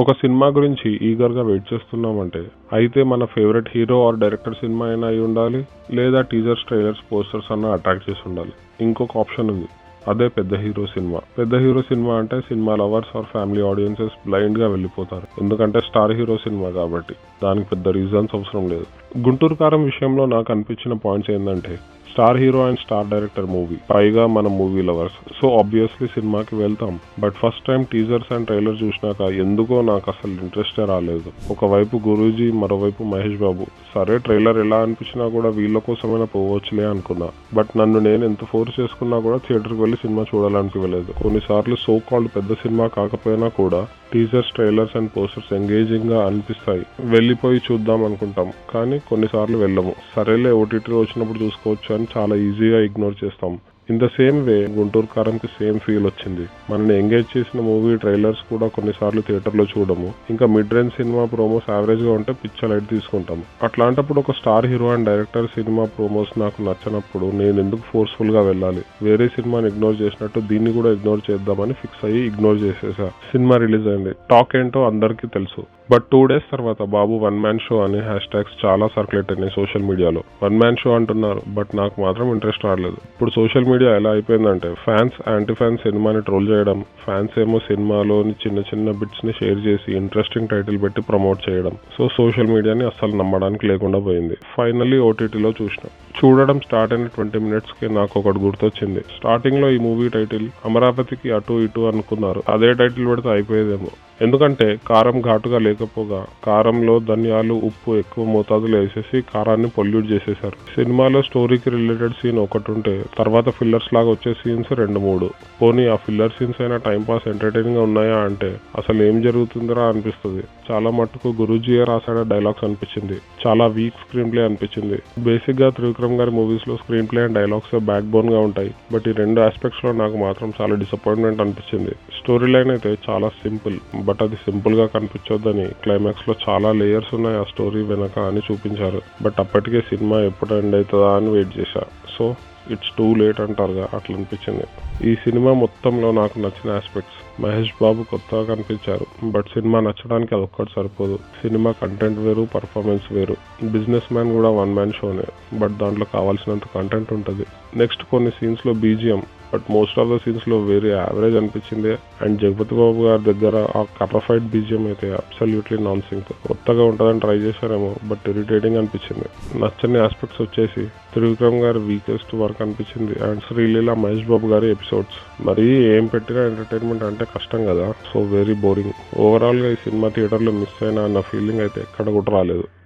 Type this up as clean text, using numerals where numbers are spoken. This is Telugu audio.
ఒక సినిమా గురించి ఈగర్గా వెయిట్ చేస్తున్నామంటే అయితే మన favourite hero or director cinema అయినా అయి ఉండాలి, లేదా టీజర్స్, ట్రైలర్స్, పోస్టర్స్ అన్న అట్రాక్ట్ చేసి ఉండాలి. ఇంకొక ఆప్షన్ ఉంది, అదే పెద్ద హీరో సినిమా. పెద్ద హీరో సినిమా అంటే cinema lovers or family audiences blind గా వెళ్ళిపోతారు. ఎందుకంటే స్టార్ హీరో సినిమా కాబట్టి. దానికి పెద్ద రీజన్స్ అవసరం లేదు. గుంటూరు కారం విషయంలో నాకు అనిపించిన పాయింట్స్ ఏంటంటే, star hero and star director movie, పైగా మన మూవీ లవర్స్, సో ఆబ్వియస్లీ సినిమాకి వెళ్తాం. But first time teasers and trailer చూసినాక ఎందుకో నాకు అసలు ఇంట్రెస్టే రాలేదు. ఒకవైపు గురూజీ, మరోవైపు మహేష్ బాబు. సరే ట్రైలర్ ఎలా అనిపించినా కూడా వీళ్ళ కోసమైనా పోవచ్చులే అనుకున్నా. బట్ నన్ను నేను ఎంత ఫోర్స్ చేసుకున్నా కూడా థియేటర్కి వెళ్ళి సినిమా చూడాలనిపించలేదు. కొన్నిసార్లు సో కాల్డ్ పెద్ద సినిమా కాకపోయినా కూడా teasers, trailers and posters engaging గా అనిపిస్తాయి. వెళ్ళిపోయి చూద్దాం అనుకుంటాం, కానీ కొన్నిసార్లు వెళ్ళము. సరేలే ఓటీటీలో వచ్చినప్పుడు చూసుకోవచ్చు అని చాలా ఈజీగా ఇగ్నోర్ చేస్తాం. In the same way Guntur కారంకి సేమ్ ఫీల్ వచ్చింది. మనల్ని ఎంగేజ్ చేసిన మూవీ ట్రైలర్స్ కూడా కొన్నిసార్లు థియేటర్లో చూడము. ఇంకా mid range cinema promos average గా ఉంటే పిచ్చ లైట్ తీసుకుంటాం. అట్లాంటప్పుడు ఒక star hero and director cinema promos నాకు నచ్చనప్పుడు నేను ఎందుకు ఫోర్స్ఫుల్ గా వెళ్ళాలి? వేరే సినిమాని ఇగ్నోర్ చేసినట్టు దీన్ని కూడా ఇగ్నోర్ చేద్దామని ఫిక్స్ అయ్యి ఇగ్నోర్ చేసేసా. సినిమా రిలీజ్ అయింది. టాక్ ఏంటో అందరికీ తెలుసు. బట్ 2 days తర్వాత బాబు వన్ మ్యాన్ షో అని హ్యాష్ ట్యాగ్స్ చాలా సర్క్యులేట్ అయినాయి సోషల్ మీడియాలో. వన్ మ్యాన్ షో అంటున్నారు, బట్ నాకు మాత్రం ఇంట్రెస్ట్ రావట్లేదు. ఇప్పుడు సోషల్ మీడియా ఎలా అయిపోయిందంటే, ఫ్యాన్స్ యాంటీ ఫ్యాన్స్ సినిమాని ట్రోల్ చేయడం, ఫ్యాన్స్ ఏమో సినిమాలోని చిన్న చిన్న బిట్స్ ని షేర్ చేసి ఇంట్రెస్టింగ్ టైటిల్ పెట్టి ప్రమోట్ చేయడం. సో సోషల్ మీడియాని అస్సలు నమ్మడానికి లేకుండా పోయింది. ఫైనల్లీ ఓటీటీలో చూడడం స్టార్ట్ అయిన 20 minutes కి నాకు ఒకటి గుర్తొచ్చింది. స్టార్టింగ్ లో ఈ మూవీ టైటిల్ అమరావతికి అటు ఇటు అనుకున్నారు. అదే టైటిల్ పెడితే అయిపోయేదేమో. ఎందుకంటే కారం ఘాటుగా లేకపోగా కారంలో ధనియాలు, ఉప్పు ఎక్కువ మోతాదులో వేసేసి కారాన్ని పొల్యూట్ చేసేశారు. సినిమాలో స్టోరీకి రిలేటెడ్ సీన్ ఒకటి ఉంటే తర్వాత ఫిల్లర్స్ లాగా వచ్చే సీన్స్ 2-3. పోనీ ఆ ఫిల్లర్ సీన్స్ అయినా టైం పాస్ ఎంటర్టైనింగ్ గా ఉన్నాయా అంటే అసలు ఏం జరుగుతుందిరా అనిపిస్తుంది. చాలా మట్టుకు గురూజీయే రాసాడే డైలాగ్స్ అనిపించింది. చాలా వీక్ స్క్రీన్ ప్లే అనిపించింది. బేసిక్ గా త్రివిక్రమ్ గారి మూవీస్ లో screen play and dialogues back bone గా ఉంటాయి. బట్ ఈ 2 ఆస్పెక్ట్స్ లో నాకు మాత్రం చాలా డిసప్పాయింట్మెంట్ అనిపించింది. స్టోరీ లైన్ అయితే చాలా సింపుల్, బట్ అది సింపుల్ గా కనిపించొద్దని క్లైమాక్స్ లో చాలా లేయర్స్ ఉన్నాయి ఆ స్టోరీ వెనక అని చూపించారు. బట్ అప్పటికే సినిమా ఎప్పుడు ఎండ్ అవుతుందా అని వెయిట్ చేశా. సో ఇట్స్ టూ లేట్ అంటారుగా, అట్లా అనిపించింది. ఈ సినిమా మొత్తంలో నాకు నచ్చిన ఆస్పెక్ట్స్, మహేష్ బాబు కొత్తగా కనిపించారు. బట్ సినిమా నచ్చడానికి అదొక్కటి సరిపోదు. సినిమా కంటెంట్ వేరు, పర్ఫార్మెన్స్ వేరు. బిజినెస్ మ్యాన్ కూడా వన్ మ్యాన్ షోనే, బట్ దాంట్లో కావాల్సినంత కంటెంట్ ఉంటుంది. నెక్స్ట్ కొన్ని సీన్స్ లో BGM, but most of the scenes లో వెరీ యావరేజ్ అనిపించింది. అండ్ జగపతి బాబు గారి దగ్గర ఆ కర్ర ఫైట్ బీజిఎం అయితే అబ్సల్యూట్లీ నాన్ సింక్. కొత్తగా ఉంటుందని ట్రై చేశారేమో, బట్ ఇరిటేటింగ్ అనిపించింది. నచ్చని ఆస్పెక్ట్స్ వచ్చేసి త్రివిక్రమ్ గారి వీకెస్ట్ వర్క్ అనిపించింది అండ్ శ్రీలీల, మహేష్ బాబు గారి ఎపిసోడ్స్. మరి ఏం పెట్టినా ఎంటర్టైన్మెంట్ అంటే కష్టం కదా, సో వెరీ బోరింగ్. ఓవరాల్ గా ఈ సినిమా థియేటర్ లో మిస్ అయినా అన్న ఫీలింగ్ అయితే ఎక్కడ కూడా రాలేదు.